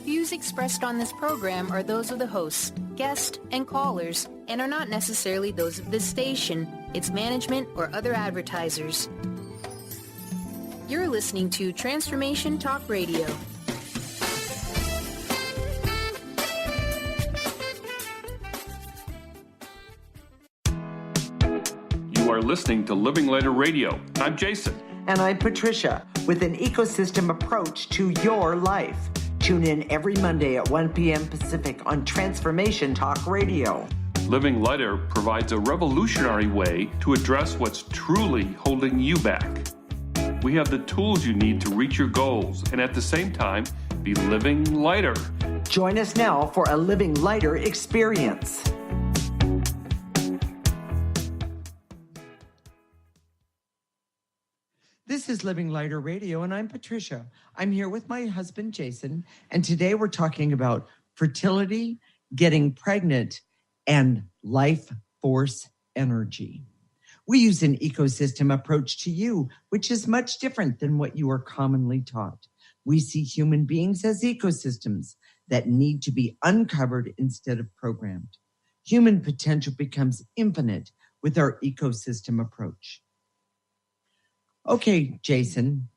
views expressed on this program are those of the hosts, guests, and callers, and are not necessarily those of this station, its management, or other advertisers. You're listening to Transformation Talk Radio. You are listening to Living Lighter Radio. I'm Jason. And I'm Patricia, with an ecosystem approach to your life. Tune in every Monday at 1 p.m. Pacific on Transformation Talk Radio. Living Lighter provides a revolutionary way to address what's truly holding you back. We have the tools you need to reach your goals and at the same time be living lighter. Join us now for a Living Lighter experience. This is Living Lighter Radio, and I'm Patricia. I'm here with my husband, Jason, and today we're talking about fertility, getting pregnant, and life force energy. We use an ecosystem approach to you, which is much different than what you are commonly taught. We see human beings as ecosystems that need to be uncovered instead of programmed. Human potential becomes infinite with our ecosystem approach. Okay, Jason,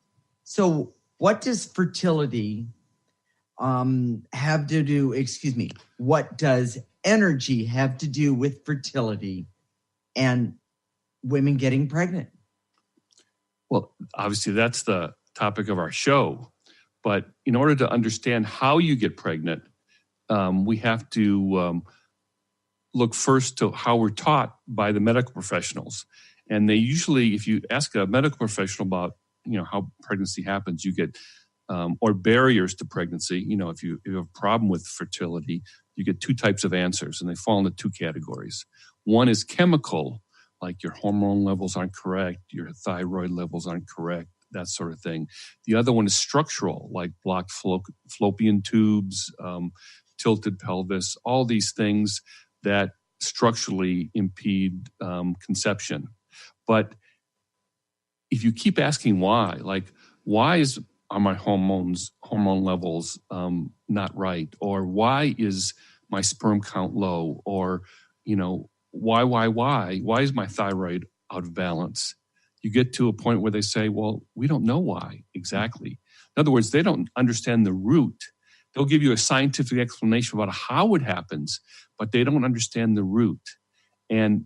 so what does fertility have to do, what does energy have to do with fertility and women getting pregnant? Well, obviously that's the topic of our show, but in order to understand how you get pregnant, we have to look first to how we're taught by the medical professionals. And they usually, if you ask a medical professional about, how pregnancy happens, you get, or barriers to pregnancy, if you have a problem with fertility, you get two types of answers, and they fall into two categories. One is chemical, like your hormone levels aren't correct, your thyroid levels aren't correct, that sort of thing. The other one is structural, like blocked fallopian tubes, tilted pelvis, all these things that structurally impede conception. But if you keep asking why, like are my hormone levels not right, or why is my sperm count low, or why is my thyroid out of balance? You get to a point where they say, well, we don't know why exactly. In other words, they don't understand the root. They'll give you a scientific explanation about how it happens, but they don't understand the root. And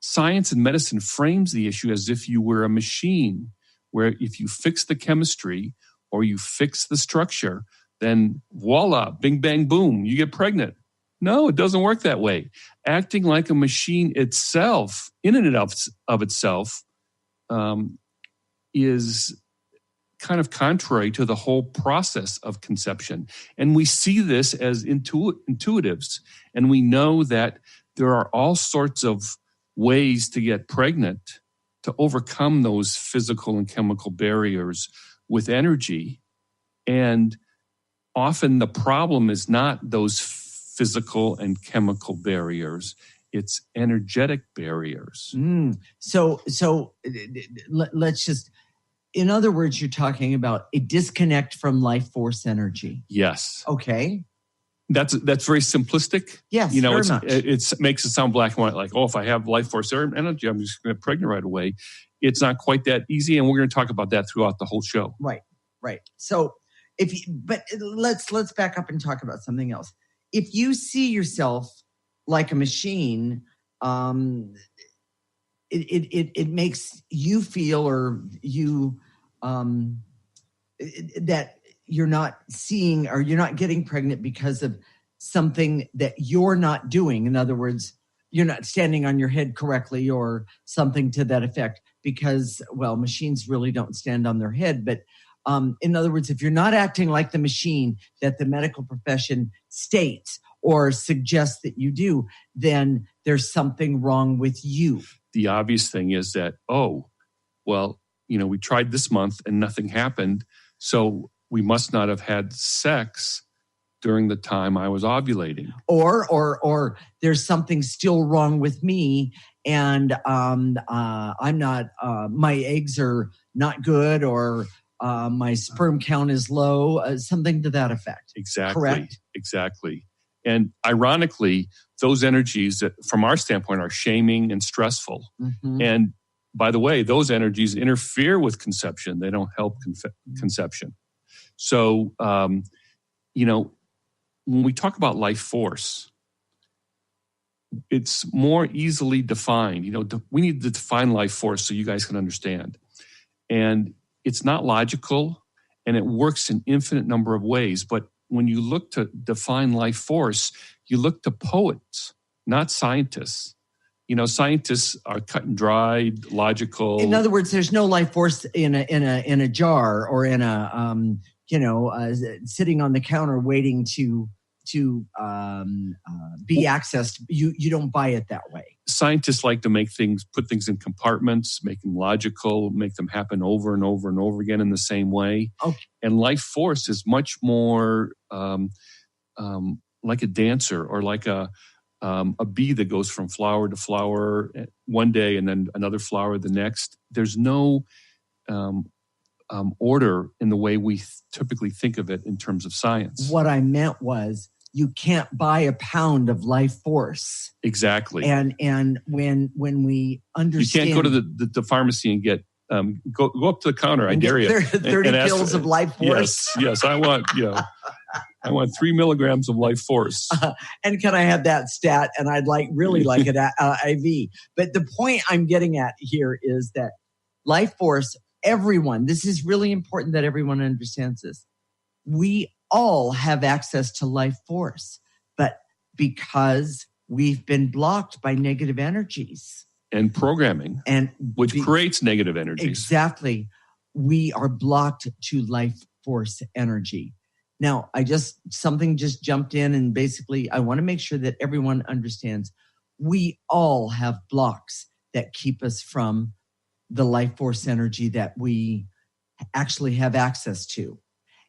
science and medicine frames the issue as if you were a machine, where if you fix the chemistry or you fix the structure, then voila, bing, bang, boom, you get pregnant. No, it doesn't work that way. Acting like a machine itself, in and of itself, is kind of contrary to the whole process of conception. And we see this as intuitives. And we know that there are all sorts of ways to get pregnant, to overcome those physical and chemical barriers with energy. And often the problem is not those physical and chemical barriers, it's energetic barriers. So let's just, in other words, you're talking about a disconnect from life force energy. Yes. Okay. That's very simplistic. Yes, very much. It makes it sound black and white, like, if I have life force energy, I'm just going to get pregnant right away. It's not quite that easy, and we're going to talk about that throughout the whole show. Right. So, let's back up and talk about something else. If you see yourself like a machine, it makes you feel, or you that you're not seeing, or you're not getting pregnant because of something that you're not doing. In other words, you're not standing on your head correctly, or something to that effect, because, well, machines really don't stand on their head. But in other words, if you're not acting like the machine that the medical profession states or suggests that you do, then there's something wrong with you. The obvious thing is that, we tried this month and nothing happened, so we must not have had sex during the time I was ovulating. Or there's something still wrong with me, and I'm not, my eggs are not good, or my sperm count is low, something to that effect. Exactly. Correct? Exactly. And ironically, those energies that from our standpoint are shaming and stressful. Mm-hmm. And by the way, those energies interfere with conception. They don't help conception. So, when we talk about life force, it's more easily defined. We need to define life force so you guys can understand. And it's not logical, and it works in infinite number of ways. But when you look to define life force, you look to poets, not scientists. Scientists are cut and dried, logical. In other words, there's no life force in a jar or in a sitting on the counter waiting to be accessed. You don't buy it that way. Scientists like to put things in compartments, make them logical, make them happen over and over and over again in the same way. Okay. And life force is much more like a dancer, or like a bee that goes from flower to flower one day and then another flower the next. There's no order in the way we typically think of it in terms of science. What I meant was, you can't buy a pound of life force. Exactly. And when we understand, you can't go to the pharmacy and get go up to the counter. I dare you. 30 pills of life force. Yes. I want 3 milligrams of life force. And can I have that stat? And I'd really like it IV. But the point I'm getting at here is that life force. Everyone. This is really important that everyone understands this. We all have access to life force, but because we've been blocked by negative energies and programming, which creates negative energies. Exactly. We are blocked to life force energy. Now, something just jumped in, and basically I want to make sure that everyone understands we all have blocks that keep us from the life force energy that we actually have access to.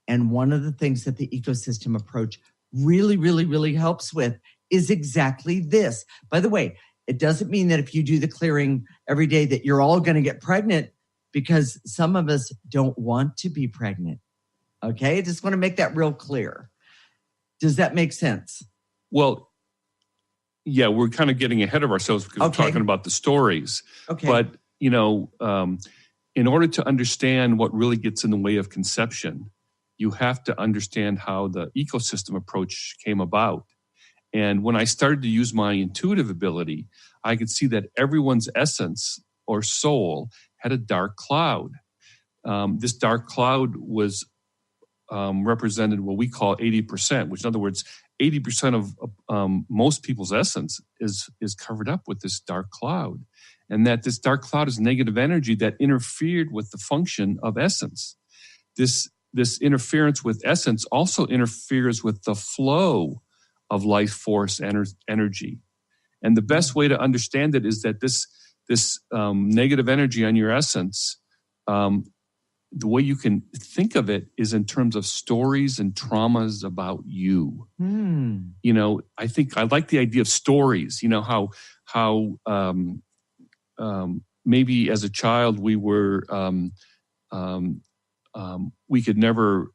And one of the things that the ecosystem approach really, really, really helps with is exactly this. By the way, it doesn't mean that if you do the clearing every day that you're all going to get pregnant, because some of us don't want to be pregnant. Okay? I just want to make that real clear. Does that make sense? Well, yeah, we're kind of getting ahead of ourselves because we're talking about the stories. Okay. But, in order to understand what really gets in the way of conception, you have to understand how the ecosystem approach came about. And when I started to use my intuitive ability, I could see that everyone's essence or soul had a dark cloud. This dark cloud was represented what we call 80%, which in other words, 80% of most people's essence is covered up with this dark cloud. And that this dark cloud is negative energy that interfered with the function of essence. This interference with essence also interferes with the flow of life force energy. And the best way to understand it is that this negative energy on your essence, the way you can think of it is in terms of stories and traumas about you. I think I like the idea of stories. How maybe as a child we were we could never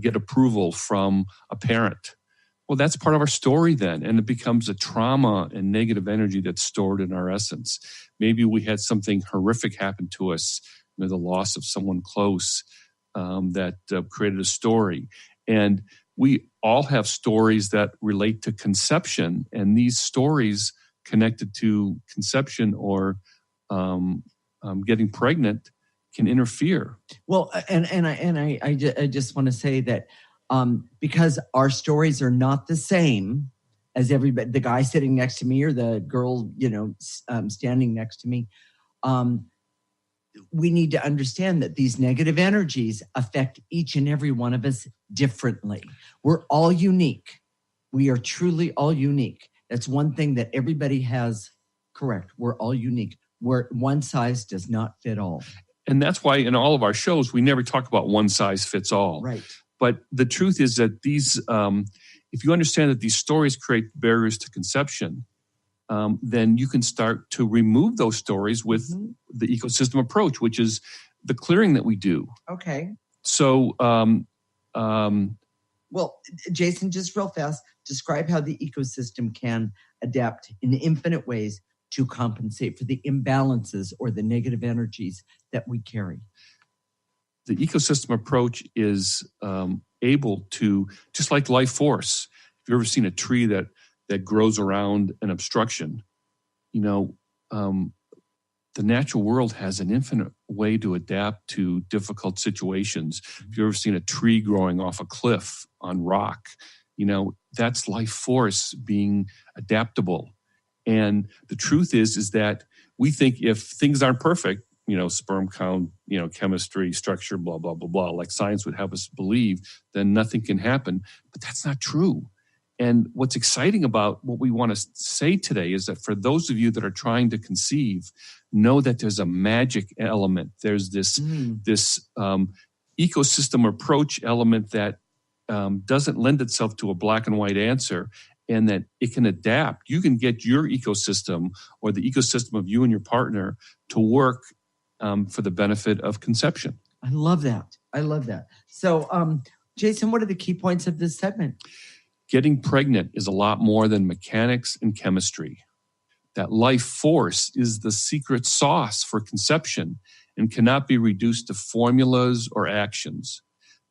get approval from a parent. Well, that's part of our story then, and it becomes a trauma and negative energy that's stored in our essence. Maybe we had something horrific happen to us, the loss of someone close that created a story. And we all have stories that relate to conception, and these stories connected to conception or getting pregnant can interfere. Well, and I just want to say that because our stories are not the same as everybody, the guy sitting next to me or the girl, standing next to me, we need to understand that these negative energies affect each and every one of us differently. We're all unique. We are truly all unique. That's one thing that everybody has correct. We're all unique. One size does not fit all. And that's why in all of our shows, we never talk about one size fits all. Right. But the truth is that these, if you understand that these stories create barriers to conception, then you can start to remove those stories with the ecosystem approach, which is the clearing that we do. Okay. So, well, Jason, just real fast, describe how the ecosystem can adapt in infinite ways to compensate for the imbalances or the negative energies that we carry. The ecosystem approach is able to, just like life force. If you've ever seen a tree that grows around an obstruction, the natural world has an infinite way to adapt to difficult situations. If you've ever seen a tree growing off a cliff on rock, that's life force being adaptable. And the truth is that we think if things aren't perfect, sperm count, chemistry, structure, blah, blah, blah, blah, like science would have us believe, then nothing can happen. But that's not true. And what's exciting about what we want to say today is that for those of you that are trying to conceive, know that there's a magic element. There's this ecosystem approach element that doesn't lend itself to a black and white answer, and that it can adapt. You can get your ecosystem or the ecosystem of you and your partner to work for the benefit of conception. I love that. So, Jason, what are the key points of this segment? Getting pregnant is a lot more than mechanics and chemistry. That life force is the secret sauce for conception and cannot be reduced to formulas or actions.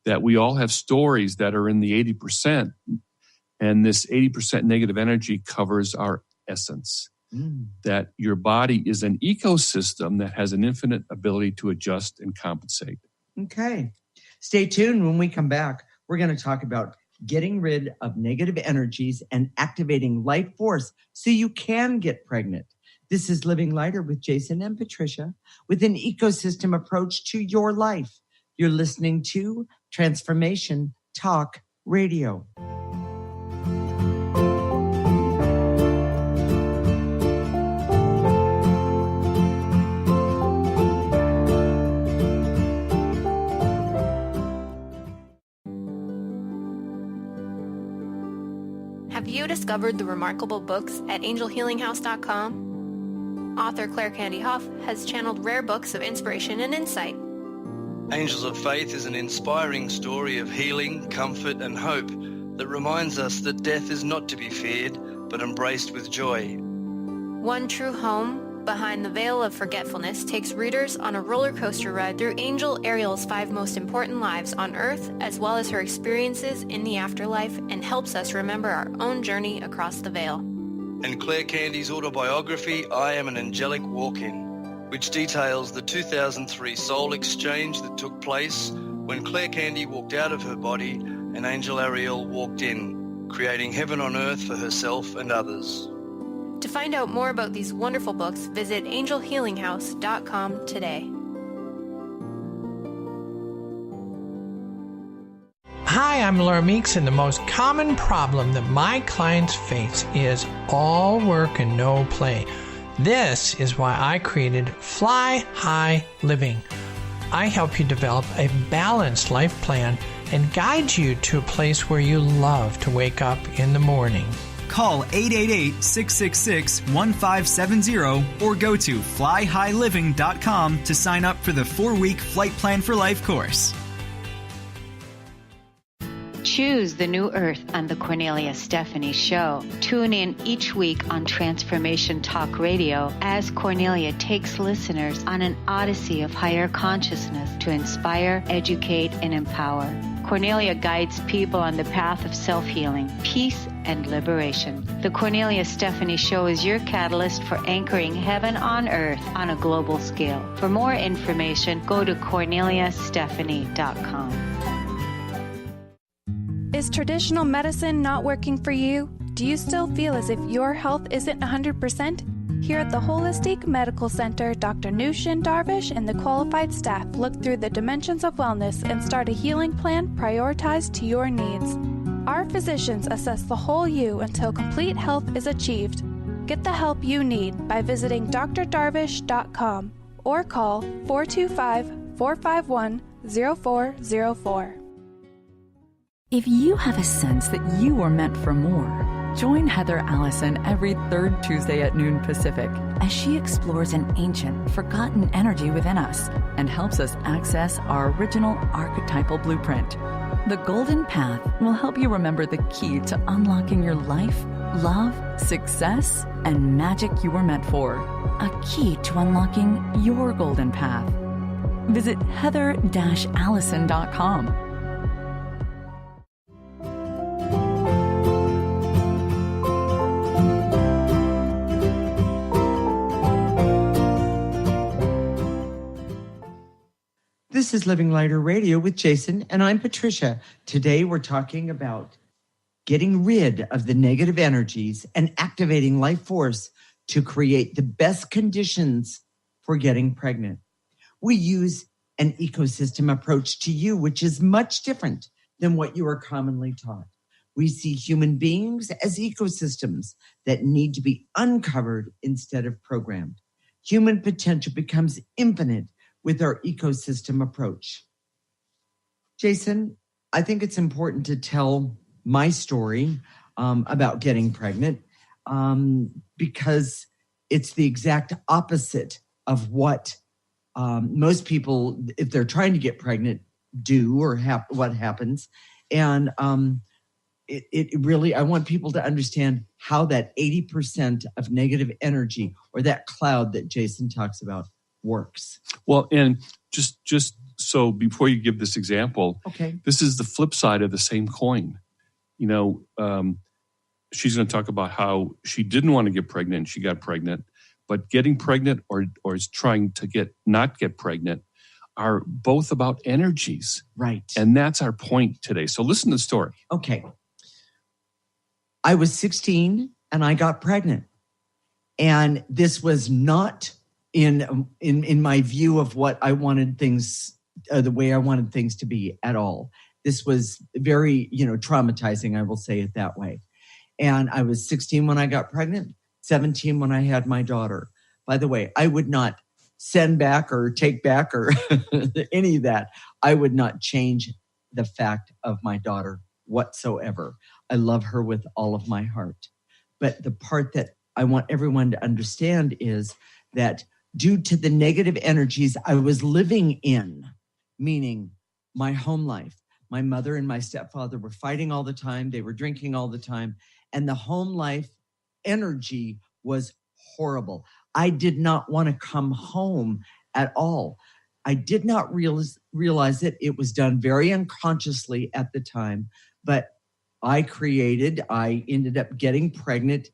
That we all have stories that are in the 80%, and this 80% negative energy covers our essence. That your body is an ecosystem that has an infinite ability to adjust and compensate. Okay. Stay tuned. When we come back, we're going to talk about getting rid of negative energies and activating life force so you can get pregnant. This is Living Lighter with Jason and Patricia with an ecosystem approach to your life. You're listening to Transformation Talk Radio. Have you discovered the remarkable books at angelhealinghouse.com? Author Claire Candy Hough has channeled rare books of inspiration and insight. Angels of Faith is an inspiring story of healing, comfort, and hope that reminds us that death is not to be feared, but embraced with joy. One True Home, Behind the Veil of Forgetfulness, takes readers on a roller coaster ride through Angel Ariel's 5 most important lives on Earth, as well as her experiences in the afterlife, and helps us remember our own journey across the veil. And Claire Candy's autobiography, I Am an Angelic Walk-In, which details the 2003 soul exchange that took place when Claire Candy walked out of her body and Angel Ariel walked in, creating heaven on earth for herself and others. To find out more about these wonderful books, visit angelhealinghouse.com today. Hi, I'm Laura Meeks, and the most common problem that my clients face is all work and no play. This is why I created Fly High Living. I help you develop a balanced life plan and guide you to a place where you love to wake up in the morning. Call 888-666-1570 or go to flyhighliving.com to sign up for the 4-week Flight Plan for Life course. Choose the new earth on the Cornelia Stephanie Show. Tune in each week on Transformation Talk Radio as Cornelia takes listeners on an odyssey of higher consciousness to inspire, educate, and empower. Cornelia guides people on the path of self-healing, peace, and liberation. The Cornelia Stephanie Show is your catalyst for anchoring heaven on earth on a global scale. For more information, go to corneliastephanie.com. Is traditional medicine not working for you? Do you still feel as if your health isn't 100%? Here at the Holistic Medical Center, Dr. Nushin Darvish and the qualified staff look through the dimensions of wellness and start a healing plan prioritized to your needs. Our physicians assess the whole you until complete health is achieved. Get the help you need by visiting drdarvish.com or call 425-451-0404. If you have a sense that you are meant for more, Join Heather Allison every third Tuesday at noon Pacific as she explores an ancient, forgotten energy within us and helps us access our original archetypal blueprint. The Golden Path will help you remember the key to unlocking your life, love, success, and magic you were meant for. A key to unlocking your golden path. Visit heather-allison.com. This is Living Lighter Radio with Jason, and I'm Patricia. Today we're talking about getting rid of the negative energies and activating life force to create the best conditions for getting pregnant. We use an ecosystem approach to you, which is much different than what you are commonly taught. We see human beings as ecosystems that need to be uncovered instead of programmed. Human potential becomes infinite with our ecosystem approach. Jason, I think it's important to tell my story about getting pregnant because it's the exact opposite of what most people, if they're trying to get pregnant, do or what happens. And it really, I want people to understand how that 80% of negative energy or that cloud that Jason talks about works. Well, and just so before you give this example, okay, this is the flip side of the same coin. You know, she's going to talk about how she didn't want to get pregnant and she got pregnant, but getting pregnant or is trying to not get pregnant are both about energies. Right. And that's our point today. So listen to the story. Okay. I was 16 and I got pregnant. And this was not in my view of what I wanted things, the way I wanted things to be at all. This was very, traumatizing, I will say it that way. And I was 16 when I got pregnant, 17 when I had my daughter. By the way, I would not send back or take back or any of that. I would not change the fact of my daughter whatsoever. I love her with all of my heart. But the part that I want everyone to understand is that due to the negative energies I was living in, meaning my home life, my mother and my stepfather were fighting all the time. They were drinking all the time. And the home life energy was horrible. I did not want to come home at all. I did not realize it. It was done very unconsciously at the time. But I ended up getting pregnant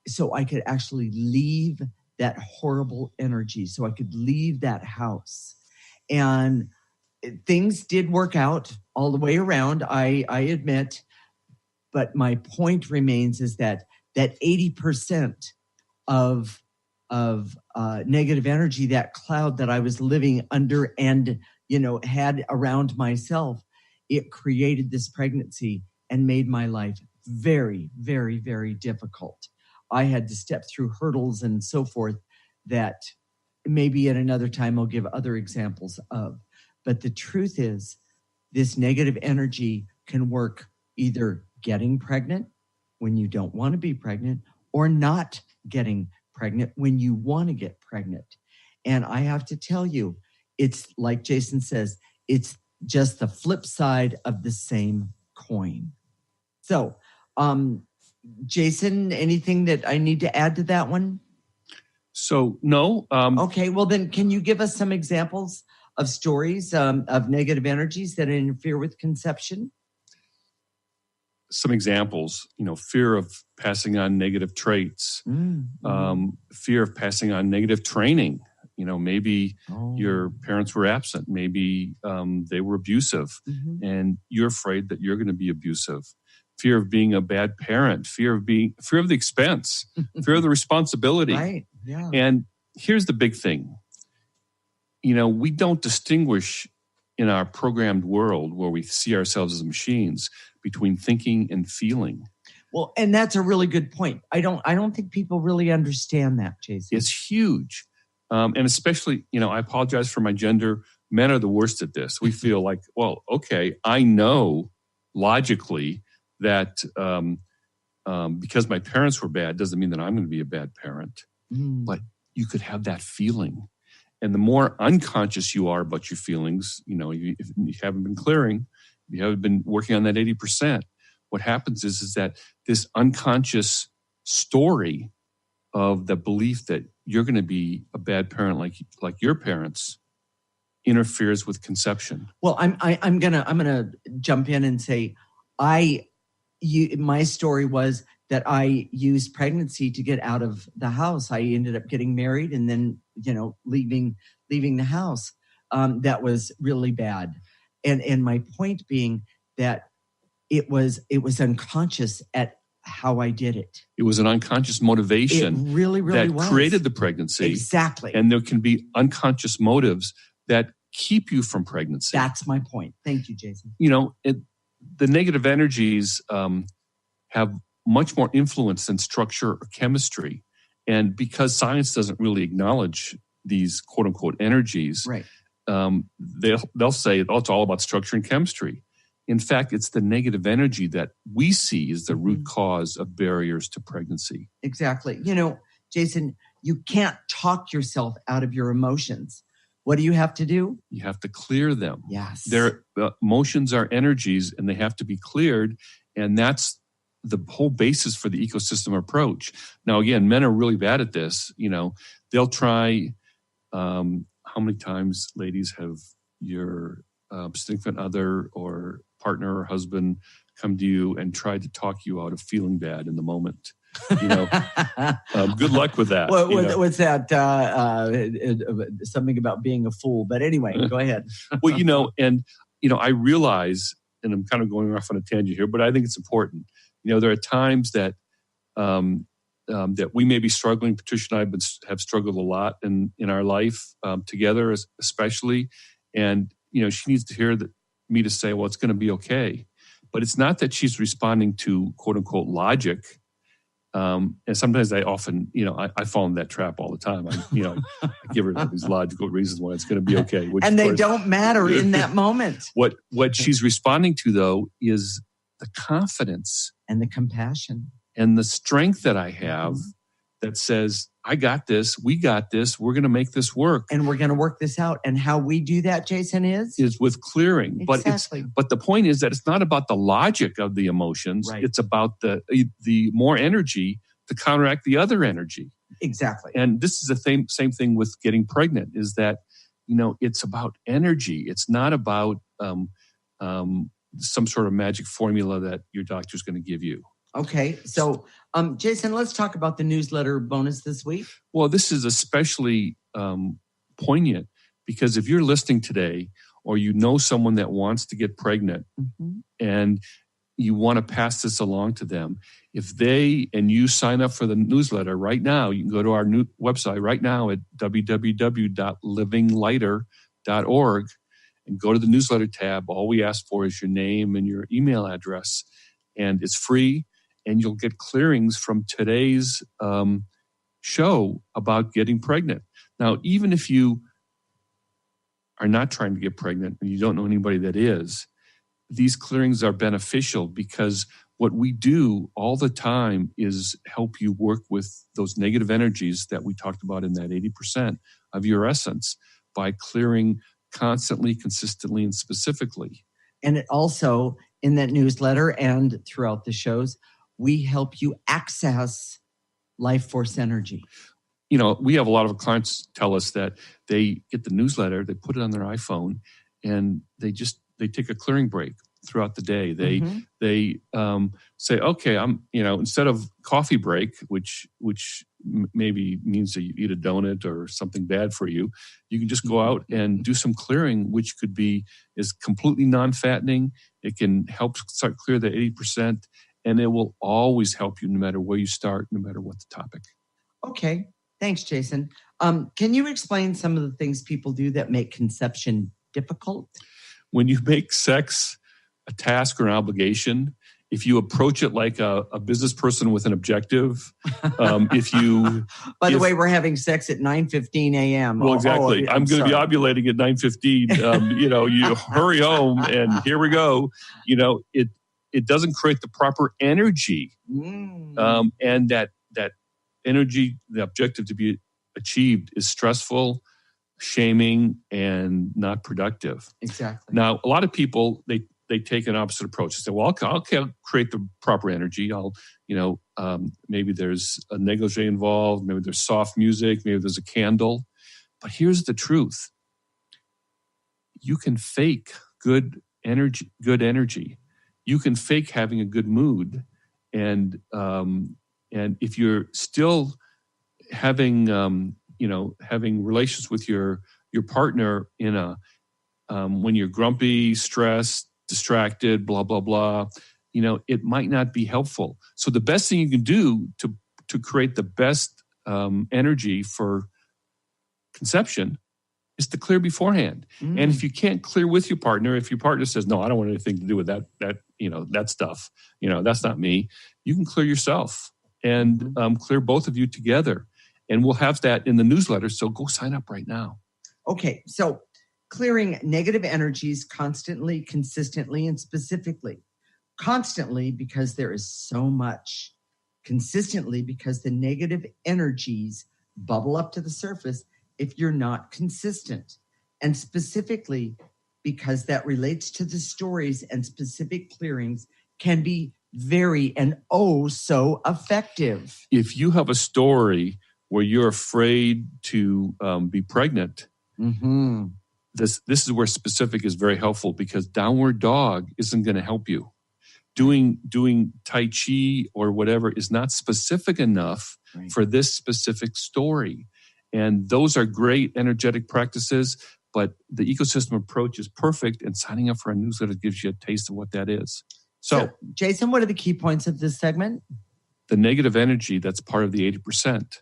so I could actually leave that horrible energy, so I could leave that house. And things did work out all the way around, I admit. But my point remains is that 80% of negative energy, that cloud that I was living under and, had around myself, it created this pregnancy and made my life very, very, very difficult. I had to step through hurdles and so forth that maybe at another time I'll give other examples of. But the truth is, this negative energy can work either getting pregnant when you don't want to be pregnant or not getting pregnant when you want to get pregnant. And I have to tell you, it's like Jason says, it's just the flip side of the same coin. So, Jason, anything that I need to add to that one? So, no. Okay, well then, can you give us some examples of stories of negative energies that interfere with conception? Some examples, fear of passing on negative traits, fear of passing on negative training. Maybe your parents were absent. Maybe they were abusive, and you're afraid that you're going to be abusive. Fear of being a bad parent, fear of the expense, fear of the responsibility. Right. Yeah. And here's the big thing. We don't distinguish in our programmed world where we see ourselves as machines between thinking and feeling. Well, and that's a really good point. I don't think people really understand that, Jason. It's huge. And especially, I apologize for my gender. Men are the worst at this. We feel like, well, okay, I know logically that because my parents were bad doesn't mean that I'm going to be a bad parent. But you could have that feeling. And the more unconscious you are about your feelings, if you haven't been clearing, you haven't been working on that 80%, what happens is that this unconscious story of the belief that you're going to be a bad parent like your parents interferes with conception. Well, I'm gonna jump in and say, my story was that I used pregnancy to get out of the house. I ended up getting married and then, leaving the house. That was really bad. And my point being that it was unconscious at how I did it. It was an unconscious motivation. It really that was. Created the pregnancy. Exactly. And there can be unconscious motives that keep you from pregnancy. That's my point. Thank you, Jason. The negative energies have much more influence than structure or chemistry. And because science doesn't really acknowledge these quote unquote energies, right. They'll say, it's all about structure and chemistry. In fact, it's the negative energy that we see is the root cause of barriers to pregnancy. Exactly. Jason, you can't talk yourself out of your emotions. What do you have to do? You have to clear them. Yes. Their emotions are energies and they have to be cleared. And that's the whole basis for the ecosystem approach. Now, again, men are really bad at this. They'll try, how many times, ladies, have your significant other or partner or husband come to you and try to talk you out of feeling bad in the moment? Good luck with that. What's that? Something about being a fool. But anyway, go ahead. Well, I realize, and I'm kind of going off on a tangent here, but I think it's important. There are times that that we may be struggling. Patricia and I have struggled a lot in our life together, especially. And she needs to hear me to say, "Well, it's going to be okay." But it's not that she's responding to quote unquote logic. And sometimes I often, I fall in that trap all the time. I give her these logical reasons why it's going to be okay. And they don't matter in that moment. What she's responding to, though, is the confidence and the compassion and the strength that I have that says, I got this, we got this, we're going to make this work. And we're going to work this out. And how we do that, Jason, is with clearing. Exactly. But the point is that it's not about the logic of the emotions. Right. It's about the more energy to counteract the other energy. Exactly. And this is the same thing with getting pregnant, is that, it's about energy. It's not about some sort of magic formula that your doctor's going to give you. Okay. So, Jason, let's talk about the newsletter bonus this week. Well, this is especially poignant because if you're listening today or someone that wants to get pregnant and you want to pass this along to them, if they and you sign up for the newsletter right now, you can go to our new website right now at www.livinglighter.org and go to the newsletter tab. All we ask for is your name and your email address, and it's free. And you'll get clearings from today's show about getting pregnant. Now, even if you are not trying to get pregnant and you don't know anybody that is, these clearings are beneficial because what we do all the time is help you work with those negative energies that we talked about in that 80% of your essence by clearing constantly, consistently, and specifically. And it also, in that newsletter and throughout the shows, we help you access life force energy. We have a lot of clients tell us that they get the newsletter, they put it on their iPhone, and they take a clearing break throughout the day. They say, okay, I'm, instead of coffee break, which maybe means that you eat a donut or something bad for you, you can just go out and do some clearing, which is completely non-fattening. It can help start clear the 80%. And it will always help you no matter where you start, no matter what the topic. Okay. Thanks, Jason. Can you explain some of the things people do that make conception difficult? When you make sex a task or an obligation, if you approach it like a business person with an objective, By the way, we're having sex at 9:15 a.m. Well, exactly. I'm going to be ovulating at 9:15. You hurry home and here we go. it doesn't create the proper energy. And that energy, the objective to be achieved, is stressful, shaming, and not productive. Exactly. Now, a lot of people, they take an opposite approach. They say, well, I'll create the proper energy. Maybe there's a negligee involved. Maybe there's soft music. Maybe there's a candle. But here's the truth. You can fake good energy. You can fake having a good mood. And if you're still having relations with your partner in a when you're grumpy, stressed, distracted, blah blah blah, it might not be helpful. So the best thing you can do to create the best energy for conception is to clear beforehand. And if you can't clear with your partner, if your partner says, no, I don't want anything to do with that stuff, that's not me, you can clear yourself and clear both of you together. And we'll have that in the newsletter. So go sign up right now. Okay. So clearing negative energies constantly, consistently, and specifically. Constantly, because there is so much. Consistently, because the negative energies bubble up to the surface if you're not consistent. And specifically, because that relates to the stories, and specific clearings can be very and so effective. If you have a story where you're afraid to be pregnant, this is where specific is very helpful, because downward dog isn't going to help you. Doing Tai Chi or whatever is not specific enough for this specific story. And those are great energetic practices, but the ecosystem approach is perfect, and signing up for a newsletter gives you a taste of what that is. So Jason, what are the key points of this segment? The negative energy that's part of the 80%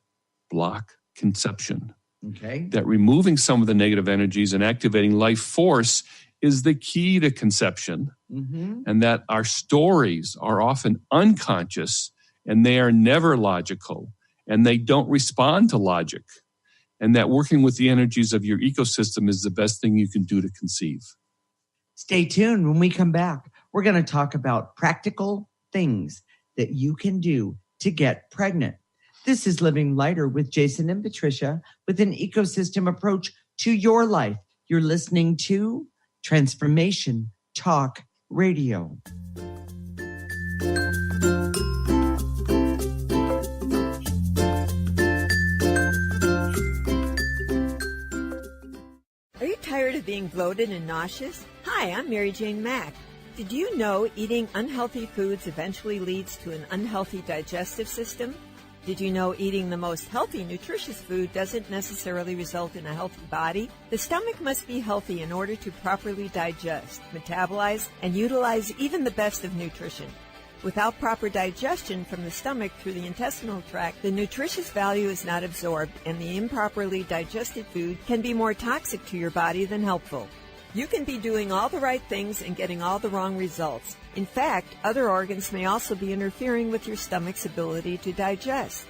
block conception. Okay. That removing some of the negative energies and activating life force is the key to conception. And that our stories are often unconscious, and they are never logical, and they don't respond to logic. And that working with the energies of your ecosystem is the best thing you can do to conceive. Stay tuned. When we come back, we're going to talk about practical things that you can do to get pregnant. This is Living Lighter with Jason and Patricia, with an ecosystem approach to your life. You're listening to Transformation Talk Radio. Are you tired of being bloated and nauseous? Hi, I'm Mary Jane Mack. Did you know eating unhealthy foods eventually leads to an unhealthy digestive system? Did you know eating the most healthy, nutritious food doesn't necessarily result in a healthy body? The stomach must be healthy in order to properly digest, metabolize, and utilize even the best of nutrition. Without proper digestion from the stomach through the intestinal tract, the nutritious value is not absorbed, and the improperly digested food can be more toxic to your body than helpful. You can be doing all the right things and getting all the wrong results. In fact, other organs may also be interfering with your stomach's ability to digest.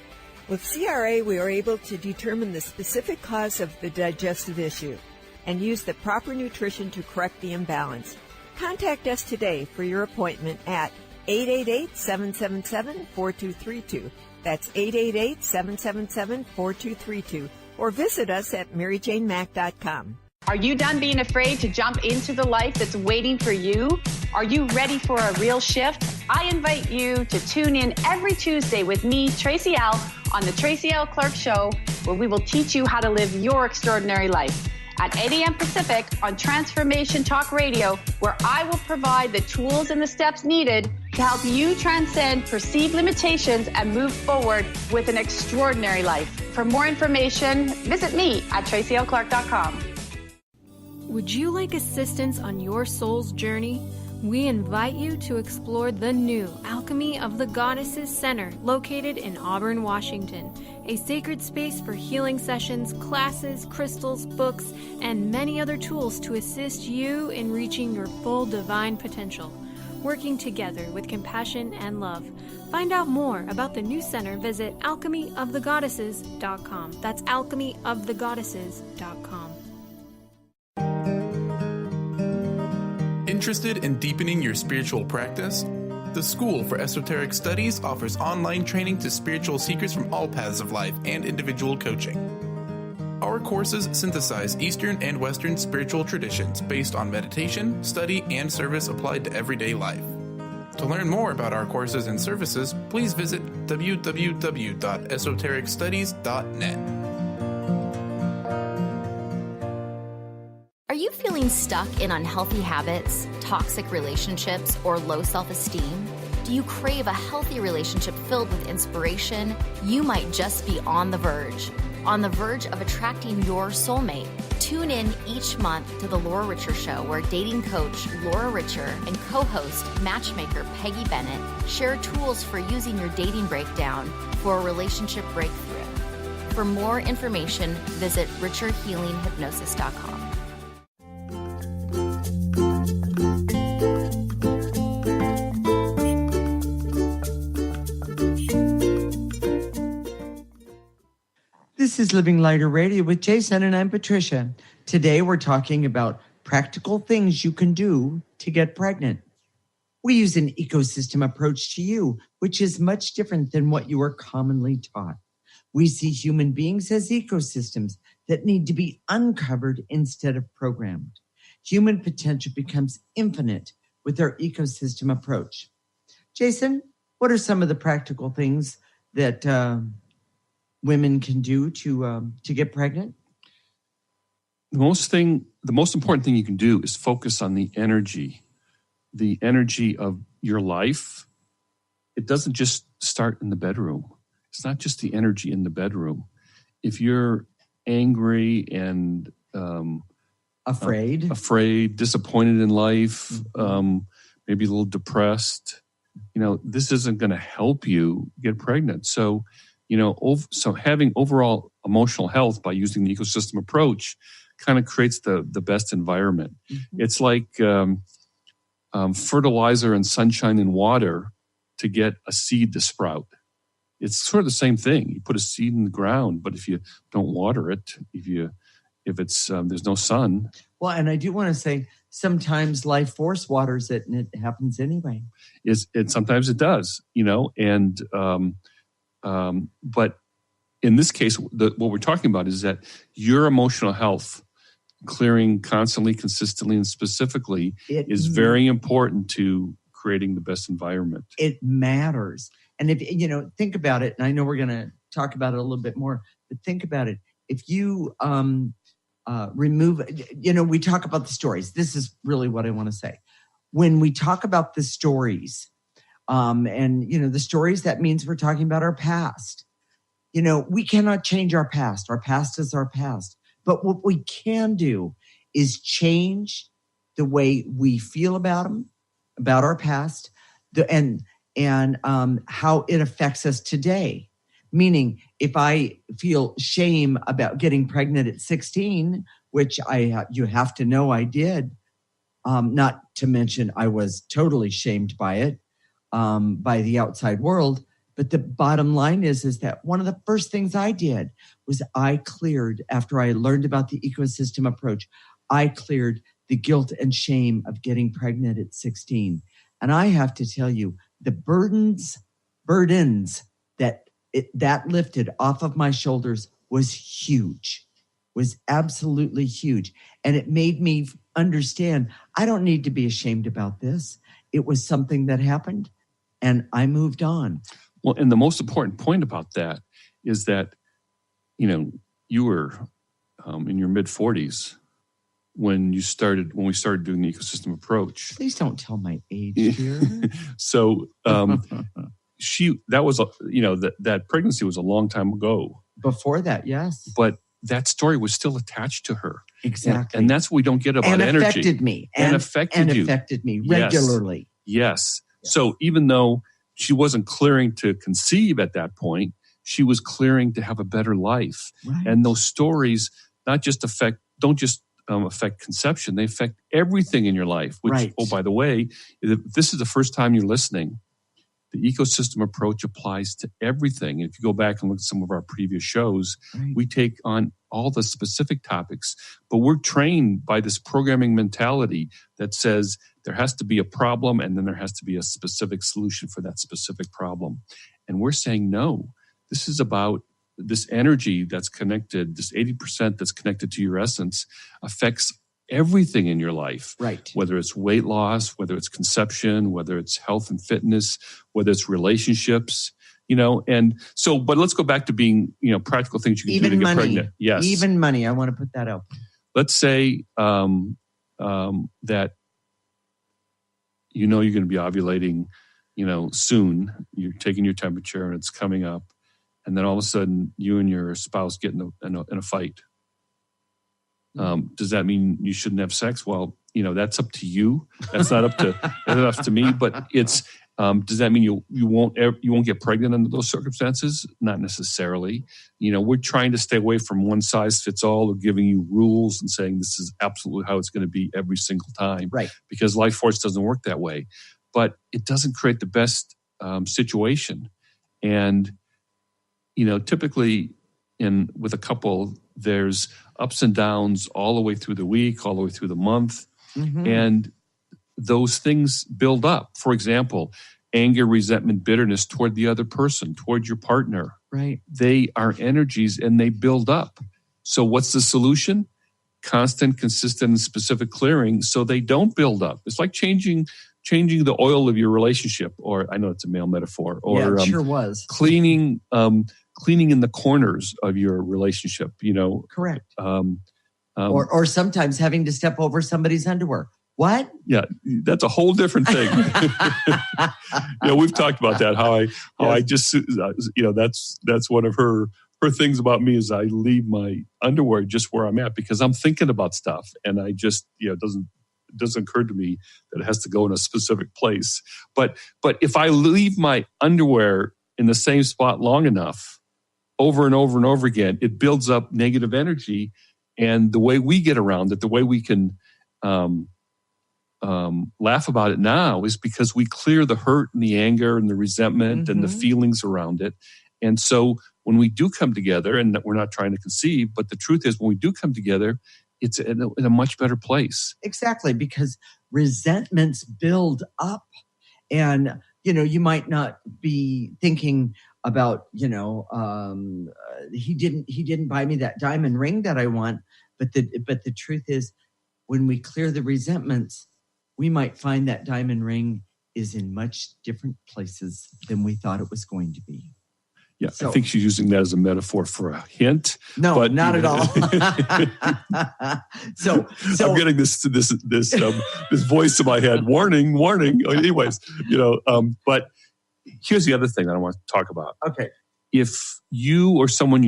With CRA, we are able to determine the specific cause of the digestive issue and use the proper nutrition to correct the imbalance. Contact us today for your appointment at 888-777-4232. That's 888-777-4232. Or visit us at maryjanemack.com. Are you done being afraid to jump into the life that's waiting for you? Are you ready for a real shift? I invite you to tune in every Tuesday with me, Tracy L., on the Tracy L. Clark Show, where we will teach you how to live your extraordinary life. At 8 a.m. Pacific on Transformation Talk Radio, where I will provide the tools and the steps needed to help you transcend perceived limitations and move forward with an extraordinary life. For more information, visit me at tracylclark.com. Would you like assistance on your soul's journey? We invite you to explore the new Alchemy of the Goddesses Center, located in Auburn, Washington, a sacred space for healing sessions, classes, crystals, books, and many other tools to assist you in reaching your full divine potential, working together with compassion and love. Find out more about the new center, visit alchemyofthegoddesses.com. That's alchemyofthegoddesses.com. Interested in deepening your spiritual practice? The School for Esoteric Studies offers online training to spiritual seekers from all paths of life and individual coaching. Our courses synthesize Eastern and Western spiritual traditions based on meditation, study, and service applied to everyday life. To learn more about our courses and services, please visit www.esotericstudies.net. Are you feeling stuck in unhealthy habits, toxic relationships, or low self-esteem? Do you crave a healthy relationship filled with inspiration? You might just be on the verge of attracting your soulmate. Tune in each month to The Laura Richer Show, where dating coach Laura Richer and co-host matchmaker Peggy Bennett share tools for using your dating breakdown for a relationship breakthrough. For more information, visit richerhealinghypnosis.com. This is Living Lighter Radio with Jason, and I'm Patricia. Today we're talking about practical things you can do to get pregnant. We use an ecosystem approach to you, which is much different than what you are commonly taught. We see human beings as ecosystems that need to be uncovered instead of programmed. Human potential becomes infinite with our ecosystem approach. Jason, what are some of the practical things that women can do to get pregnant? The most important thing you can do is focus on the energy of your life. It doesn't just start in the bedroom. It's not just the energy in the bedroom. If you're angry and afraid, disappointed in life, maybe a little depressed, this isn't going to help you get pregnant. So, so having overall emotional health by using the ecosystem approach kind of creates the best environment. Mm-hmm. It's like fertilizer and sunshine and water to get a seed to sprout. It's sort of the same thing. You put a seed in the ground, but if you don't water it, if it's there's no sun. Well, and I do want to say sometimes life force waters it, and it happens anyway. Sometimes it does, but in this case, what we're talking about is that your emotional health, clearing constantly, consistently, and specifically is very important to creating the best environment. It matters. And if, think about it, and I know we're going to talk about it a little bit more, but think about it. If you remove, we talk about the stories. This is really what I want to say. When we talk about the stories, the stories, that means we're talking about our past. We cannot change our past. Our past is our past. But what we can do is change the way we feel about them, about our past, and how it affects us today. Meaning, if I feel shame about getting pregnant at 16, which you have to know I did, not to mention I was totally shamed by it, by the outside world. But the bottom line is that one of the first things I did was I cleared, after I learned about the ecosystem approach, I cleared the guilt and shame of getting pregnant at 16. And I have to tell you, the burdens that lifted off of my shoulders was huge, was absolutely huge. And it made me understand I don't need to be ashamed about this. It was something that happened and I moved on. Well, and the most important point about that is that, you were in your mid-40s when we started doing the ecosystem approach. Please don't tell my age here. So that pregnancy was a long time ago. Before that, yes. But that story was still attached to her. Exactly. And that's what we don't get about energy. Affected me. And affected me regularly. Yes. So even though she wasn't clearing to conceive at that point, she was clearing to have a better life. Right. And those stories don't just affect conception, they affect everything in your life. Which, right. Oh, by the way, if this is the first time you're listening, The ecosystem approach applies to everything. If you go back and look at some of our previous shows, we take on all the specific topics, but we're trained by this programming mentality that says there has to be a problem and then there has to be a specific solution for that specific problem. And we're saying, no, this is about this energy that's connected, this 80% that's connected to your essence affects everything in your life, right? Whether it's weight loss, whether it's conception, whether it's health and fitness, whether it's relationships, and so, but let's go back to being, practical things you can do to get pregnant. Yes. Even money. I want to put that out. Let's say that, you're going to be ovulating, soon. You're taking your temperature and it's coming up. And then all of a sudden you and your spouse get in a fight. Does that mean you shouldn't have sex? Well, that's up to you. That's not up to me. But it's does that mean you won't get pregnant under those circumstances? Not necessarily. We're trying to stay away from one size fits all, or giving you rules and saying this is absolutely how it's going to be every single time. Right. Because life force doesn't work that way. But it doesn't create the best situation. And typically with a couple, there's ups and downs all the way through the week, all the way through the month. Mm-hmm. And those things build up. For example, anger, resentment, bitterness toward the other person, toward your partner. Right. They are energies and they build up. So what's the solution? Constant, consistent, and specific clearing so they don't build up. It's like changing the oil of your relationship, or I know it's a male metaphor, or it sure was. Cleaning in the corners of your relationship, Correct. Or sometimes having to step over somebody's underwear. What? Yeah, that's a whole different thing. We've talked about that. I just, that's one of her things about me is I leave my underwear just where I'm at because I'm thinking about stuff, and I just, it doesn't occur to me that it has to go in a specific place. But if I leave my underwear in the same spot long enough, over and over and over again, it builds up negative energy. And the way we get around it, the way we can laugh about it now is because we clear the hurt and the anger and the resentment and the feelings around it. And so when we do come together, and we're not trying to conceive, but the truth is when we do come together, it's in a much better place. Exactly, because resentments build up. And, you might not be thinking about, he didn't buy me that diamond ring that I want. But the truth is, when we clear the resentments, we might find that diamond ring is in much different places than we thought it was going to be. Yeah, so, I think she's using that as a metaphor for a hint. No, but, not at all. So I'm getting this voice in my head, warning. Anyways, but here's the other thing that I want to talk about. Okay. If you or someone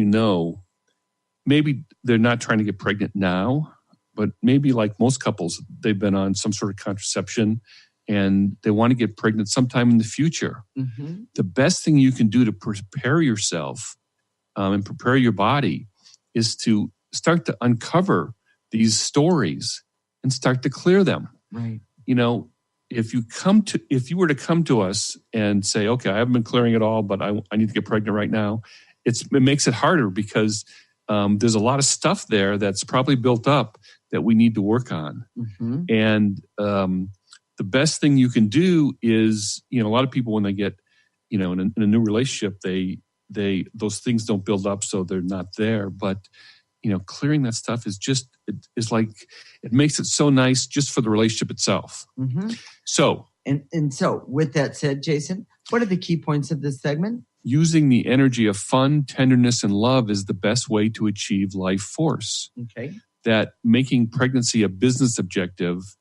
maybe they're not trying to get pregnant now, but maybe like most couples, they've been on some sort of contraception and they want to get pregnant sometime in the future. Mm-hmm. The best thing you can do to prepare yourself and prepare your body is to start to uncover these stories and start to clear them. Right. If you were to come to us and say, okay, I haven't been clearing it all, but I need to get pregnant right now, it makes it harder because there's a lot of stuff there that's probably built up that we need to work on. Mm-hmm. And the best thing you can do is, a lot of people when they get, in a new relationship, those things don't build up, so they're not there. But clearing that stuff is just it's like it makes it so nice just for the relationship itself. Mm-hmm. So so with that said, Jason, what are the key points of this segment? Using the energy of fun, tenderness, and love is the best way to achieve life force. Okay. That making pregnancy a business objective,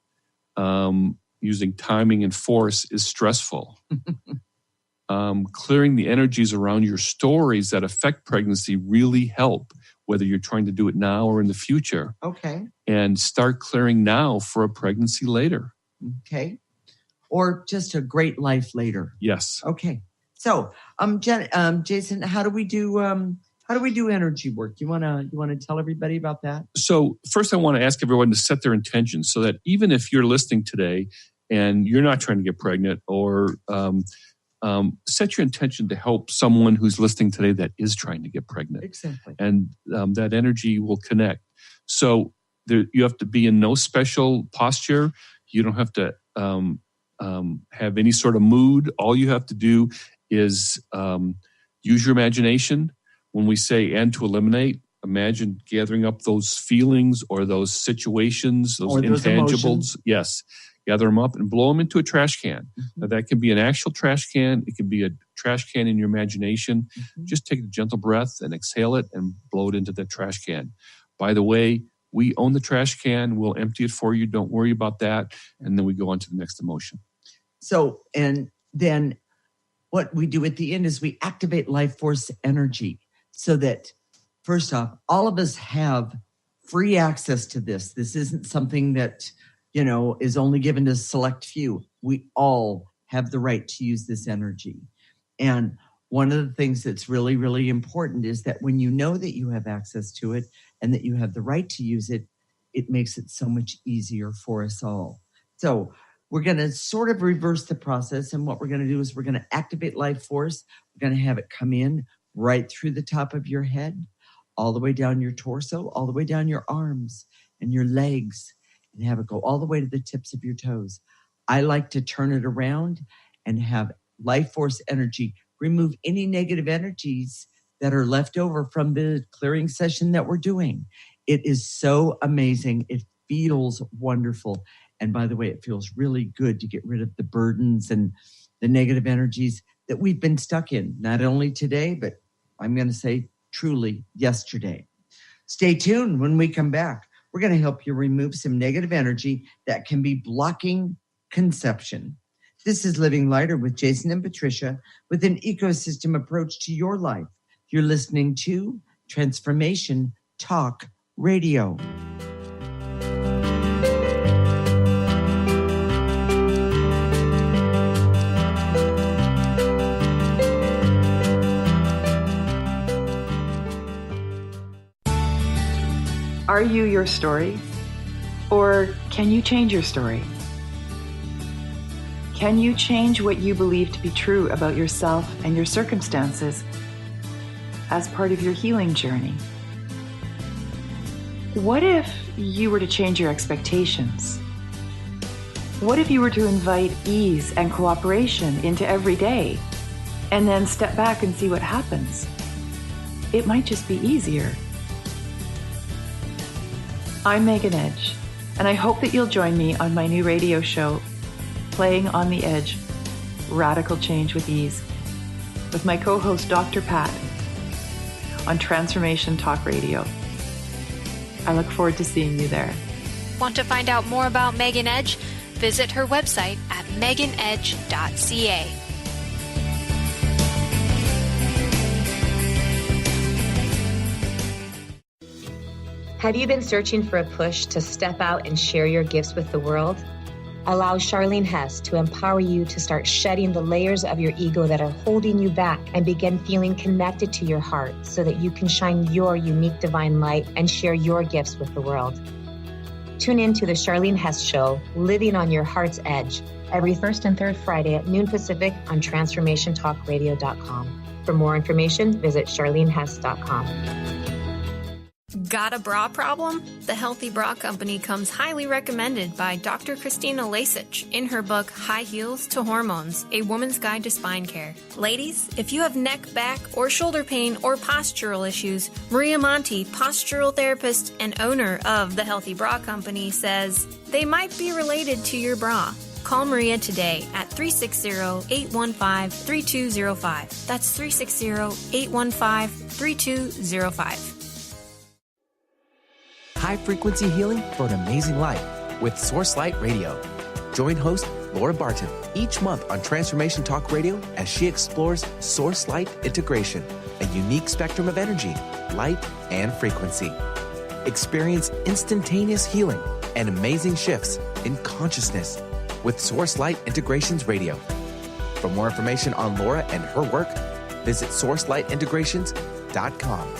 using timing and force is stressful. Clearing the energies around your stories that affect pregnancy really help, whether you're trying to do it now or in the future. Okay. And start clearing now for a pregnancy later. Okay. Or just a great life later. Yes. Okay. So, Jason, how do we do energy work? You want to tell everybody about that? So first I want to ask everyone to set their intentions so that even if you're listening today and you're not trying to get pregnant or set your intention to help someone who's listening today that is trying to get pregnant. Exactly. And that energy will connect. So you have to be in no special posture. You don't have to have any sort of mood. All you have to do is use your imagination. When we say and to eliminate, imagine gathering up those feelings or those situations, those intangibles. Emotions. Yes. Gather them up and blow them into a trash can. Now, that can be an actual trash can. It can be a trash can in your imagination. Just take a gentle breath and exhale it and blow it into that trash can. By the way, we own the trash can. We'll empty it for you. Don't worry about that. And then we go on to the next emotion. So, and then what we do at the end is we activate life force energy so that, first off, all of us have free access to this. This isn't something that, is only given to a select few. We all have the right to use this energy. And one of the things that's really, really important is that when you know that you have access to it and that you have the right to use it, it makes it so much easier for us all. So we're going to sort of reverse the process. And what we're going to do is we're going to activate life force. We're going to have it come in right through the top of your head, all the way down your torso, all the way down your arms and your legs, and have it go all the way to the tips of your toes. I like to turn it around and have life force energy remove any negative energies that are left over from the clearing session that we're doing. It is so amazing. It feels wonderful. And by the way, it feels really good to get rid of the burdens and the negative energies that we've been stuck in, not only today, but I'm going to say truly yesterday. Stay tuned. When we come back, we're going to help you remove some negative energy that can be blocking conception. This is Living Lighter with Jason and Patricia with an ecosystem approach to your life. You're listening to Transformation Talk Radio. Are you your story? Or can you change your story? Can you change what you believe to be true about yourself and your circumstances as part of your healing journey? What if you were to change your expectations? What if you were to invite ease and cooperation into every day and then step back and see what happens? It might just be easier. I'm Megan Edge, and I hope that you'll join me on my new radio show, Playing on the Edge, Radical Change with Ease, with my co-host Dr. Pat on Transformation Talk Radio. I look forward to seeing you there. Want to find out more about Megan Edge? Visit her website at meganedge.ca. Have you been searching for a push to step out and share your gifts with the world? Allow Charlene Hess to empower you to start shedding the layers of your ego that are holding you back and begin feeling connected to your heart so that you can shine your unique divine light and share your gifts with the world. Tune in to the Charlene Hess Show, Living on Your Heart's Edge, every first and third Friday at noon Pacific on TransformationTalkRadio.com. For more information, visit CharleneHess.com. Got a bra problem? The Healthy Bra Company comes highly recommended by Dr. Christina Lasich in her book, High Heels to Hormones, A Woman's Guide to Spine Care. Ladies, if you have neck, back, or shoulder pain or postural issues, Maria Monti, postural therapist and owner of the Healthy Bra Company, says they might be related to your bra. Call Maria today at 360-815-3205. That's 360-815-3205. High-frequency healing for an amazing life with Source Light Radio. Join host Laura Barton each month on Transformation Talk Radio as she explores Source Light integration, a unique spectrum of energy, light, and frequency. Experience instantaneous healing and amazing shifts in consciousness with Source Light Integrations Radio. For more information on Laura and her work, visit sourcelightintegrations.com.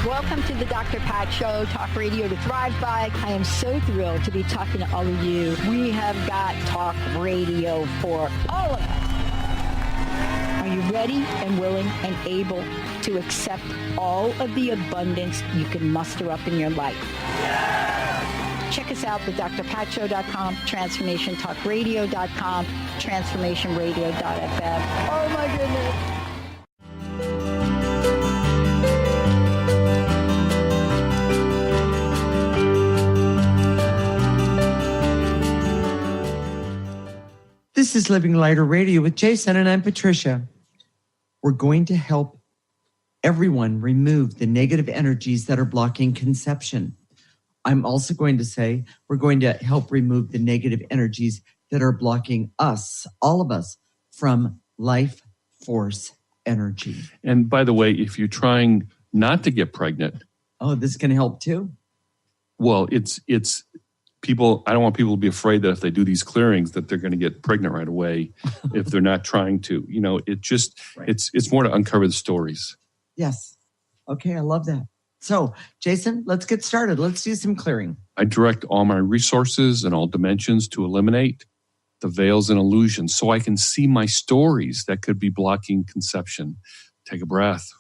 Welcome Welcome to the Dr. Pat Show, talk radio to thrive by. I am so thrilled to be talking to all of you. We have got talk radio for all of us. Are you ready and willing and able to accept all of the abundance you can muster up in your life? Check us out at drpatshow.com, transformationtalkradio.com, transformationradio.fm. Oh my goodness. This is Living Lighter Radio with Jason, and I'm Patricia. We're going to help everyone remove the negative energies that are blocking conception. I'm also going to say we're going to help remove the negative energies that are blocking us, all of us, from life force energy. And by the way, if you're trying not to get pregnant. Oh, this can help too? Well, it's people, I don't want people to be afraid that if they do these clearings that they're going to get pregnant right away if they're not trying to. You know, it just, right. It's more to uncover the stories. Yes. Okay, I love that. So, Jason, let's get started. Let's do some clearing. I direct all my resources and all dimensions to eliminate the veils and illusions so I can see my stories that could be blocking conception. Take a breath.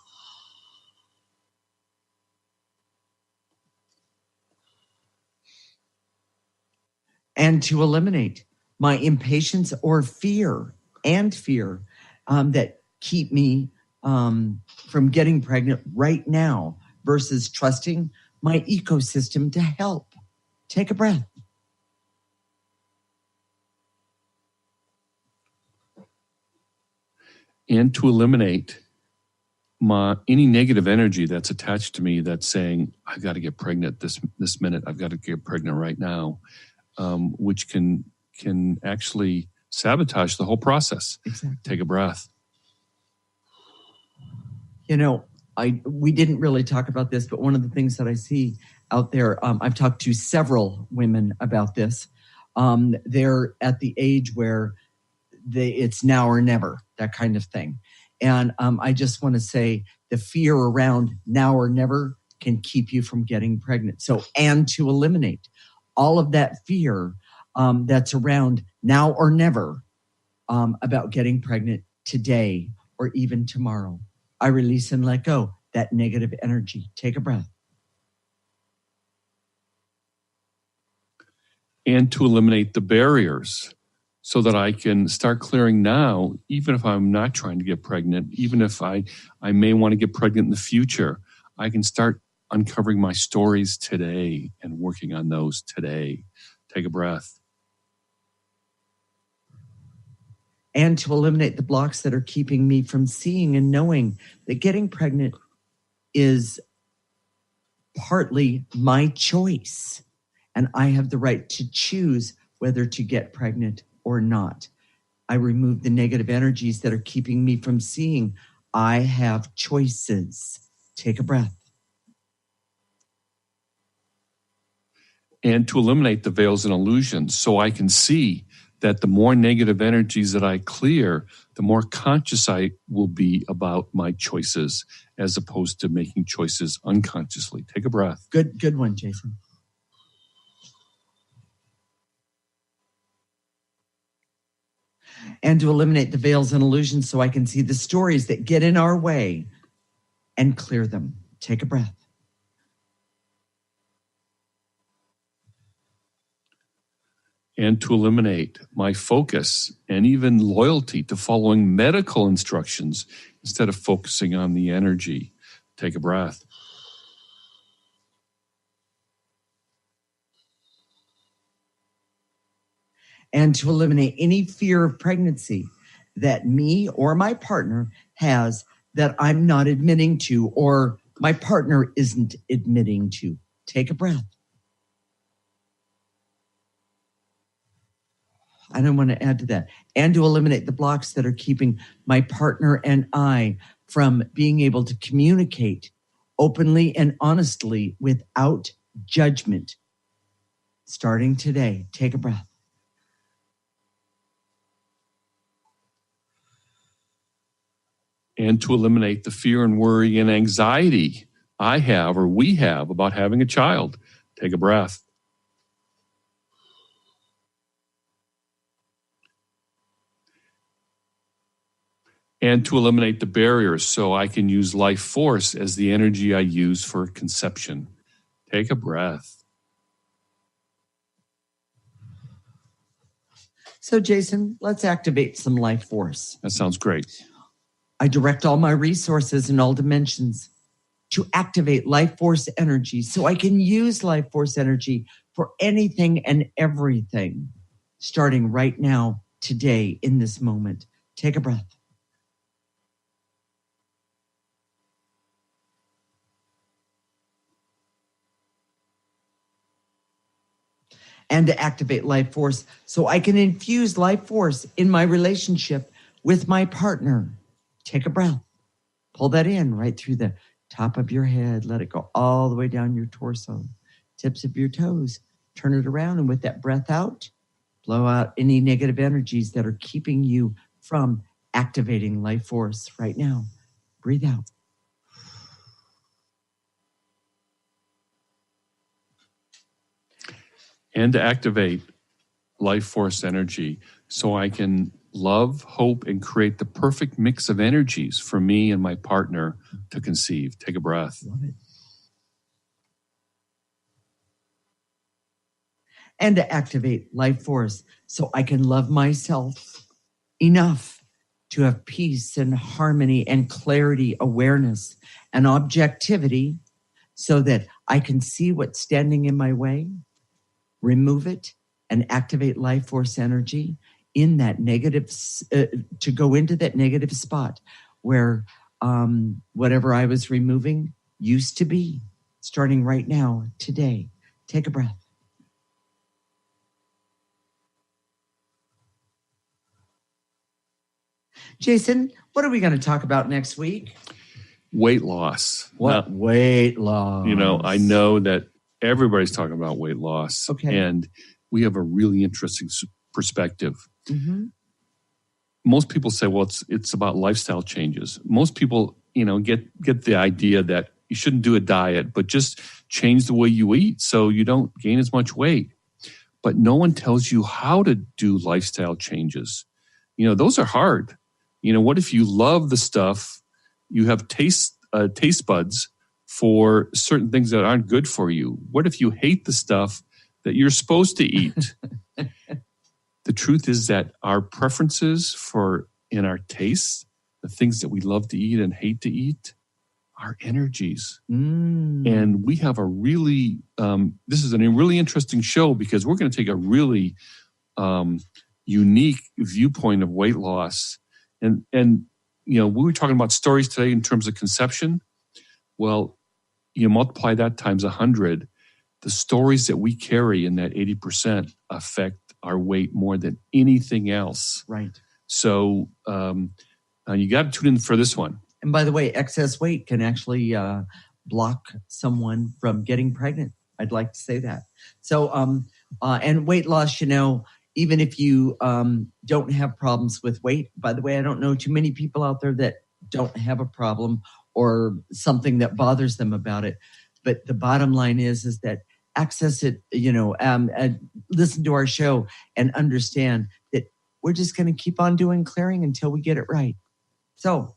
And to eliminate my impatience or fear that keep me from getting pregnant right now versus trusting my ecosystem to help. Take a breath. And to eliminate any negative energy that's attached to me that's saying, I've got to get pregnant this minute. I've got to get pregnant right now. Which can actually sabotage the whole process. Exactly. Take a breath. You know, we didn't really talk about this, but one of the things that I see out there, I've talked to several women about this. They're at the age where it's now or never, that kind of thing. And I just want to say the fear around now or never can keep you from getting pregnant. So, and to eliminate all of that fear that's around now or never about getting pregnant today or even tomorrow. I release and let go that negative energy. Take a breath. And to eliminate the barriers so that I can start clearing now, even if I'm not trying to get pregnant, even if I may want to get pregnant in the future, I can start uncovering my stories today and working on those today. Take a breath. And to eliminate the blocks that are keeping me from seeing and knowing that getting pregnant is partly my choice. And I have the right to choose whether to get pregnant or not. I remove the negative energies that are keeping me from seeing. I have choices. Take a breath. And to eliminate the veils and illusions so I can see that the more negative energies that I clear, the more conscious I will be about my choices as opposed to making choices unconsciously. Take a breath. Good one, Jason. And to eliminate the veils and illusions so I can see the stories that get in our way and clear them. Take a breath. And to eliminate my focus and even loyalty to following medical instructions instead of focusing on the energy. Take a breath. And to eliminate any fear of pregnancy that me or my partner has that I'm not admitting to or my partner isn't admitting to. Take a breath. I don't want to add to that. And to eliminate the blocks that are keeping my partner and I from being able to communicate openly and honestly without judgment. Starting today, take a breath. And to eliminate the fear and worry and anxiety I have or we have about having a child. Take a breath. And to eliminate the barriers so I can use life force as the energy I use for conception. Take a breath. So, Jason, let's activate some life force. That sounds great. I direct all my resources in all dimensions to activate life force energy so I can use life force energy for anything and everything, starting right now, today, in this moment. Take a breath. And to activate life force so I can infuse life force in my relationship with my partner. Take a breath. Pull that in right through the top of your head. Let it go all the way down your torso, tips of your toes. Turn it around, and with that breath out, blow out any negative energies that are keeping you from activating life force right now. Breathe out. And to activate life force energy so I can love, hope, and create the perfect mix of energies for me and my partner to conceive. Take a breath. Love it. And to activate life force so I can love myself enough to have peace and harmony and clarity, awareness and objectivity so that I can see what's standing in my way, remove it, and activate life force energy in that negative, to go into that negative spot where whatever I was removing used to be, starting right now, today. Take a breath. Jason, what are we going to talk about next week? Weight loss. What? Weight loss. You know, I know that everybody's talking about weight loss. Okay. And we have a really interesting perspective. Mm-hmm. Most people say, well, it's about lifestyle changes. Most people, you know, get the idea that you shouldn't do a diet, but just change the way you eat so you don't gain as much weight. But no one tells you how to do lifestyle changes. You know, those are hard. You know, what if you love the stuff, you have taste buds for certain things that aren't good for you? What if you hate the stuff that you're supposed to eat? The truth is that our preferences in our tastes, the things that we love to eat and hate to eat, are energies. And we have a really, this is a really interesting show because we're going to take a really unique viewpoint of weight loss. And you know, we were talking about stories today in terms of conception. Well, you multiply that times 100, the stories that we carry in that 80% affect our weight more than anything else. Right. So you got to tune in for this one. And by the way, excess weight can actually block someone from getting pregnant. I'd like to say that. So, and weight loss, you know, even if you don't have problems with weight, by the way, I don't know too many people out there that don't have a problem or something that bothers them about it. But the bottom line is that access it, you know, listen to our show and understand that we're just going to keep on doing clearing until we get it right. So,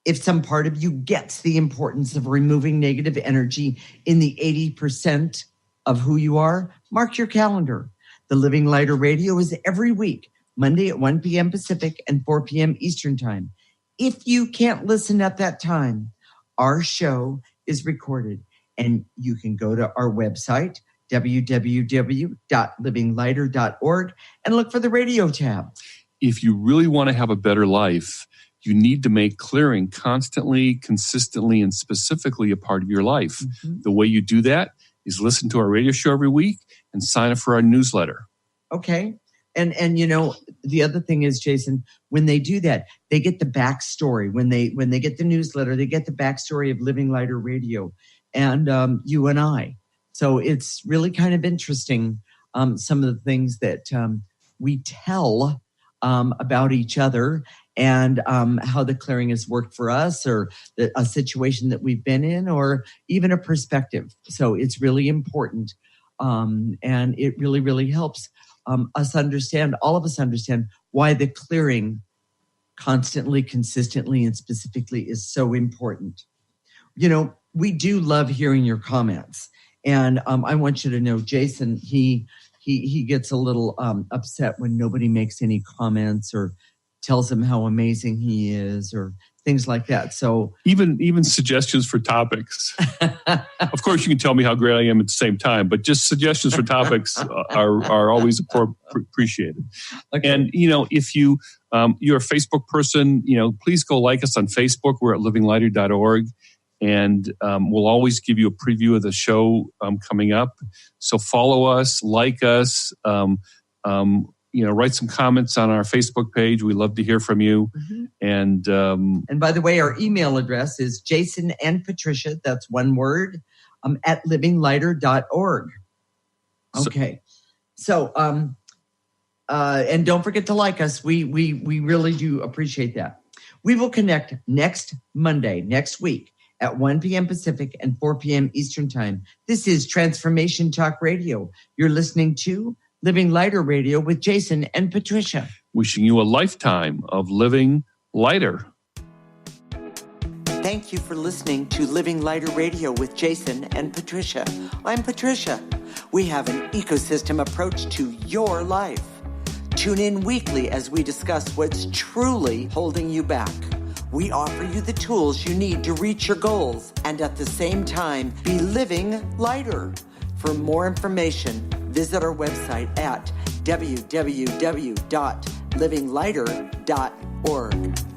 if some part of you gets the importance of removing negative energy in the 80% of who you are, mark your calendar. The Living Lighter Radio is every week, Monday at 1 p.m. Pacific and 4 p.m. Eastern Time. If you can't listen at that time, our show is recorded, and you can go to our website, www.livinglighter.org, and look for the radio tab. If you really want to have a better life, you need to make clearing constantly, consistently, and specifically a part of your life. Mm-hmm. The way you do that is listen to our radio show every week and sign up for our newsletter. Okay. And you know, the other thing is, Jason, when they do that, they get the backstory. When they get the newsletter, they get the backstory of Living Lighter Radio and you and I. So it's really kind of interesting, some of the things that we tell about each other and how the clearing has worked for us, or a situation that we've been in, or even a perspective. So it's really important. And it really, really helps us understand, all of us understand, why the clearing constantly, consistently, and specifically is so important. You know, we do love hearing your comments. And I want you to know, Jason, he gets a little upset when nobody makes any comments or tells him how amazing he is or things like that. So even suggestions for topics. Of course, you can tell me how great I am at the same time, but just suggestions for topics are always appreciated. Okay. And, you know, if you're a Facebook person, you know, please go like us on Facebook. We're at livinglighter.org. And we'll always give you a preview of the show coming up. So follow us, like us, you know, write some comments on our Facebook page. We love to hear from you. Mm-hmm. And by the way, our email address is Jason and Patricia, that's one word, at livinglighter.org. Okay. So, and don't forget to like us. We really do appreciate that. We will connect next Monday, next week, at 1 p.m. Pacific and 4 p.m. Eastern Time. This is Transformation Talk Radio. You're listening to Living Lighter Radio with Jason and Patricia. Wishing you a lifetime of living lighter. Thank you for listening to Living Lighter Radio with Jason and Patricia. I'm Patricia. We have an ecosystem approach to your life. Tune in weekly as we discuss what's truly holding you back. We offer you the tools you need to reach your goals and at the same time be living lighter. For more information, visit our website at www.livinglighter.org.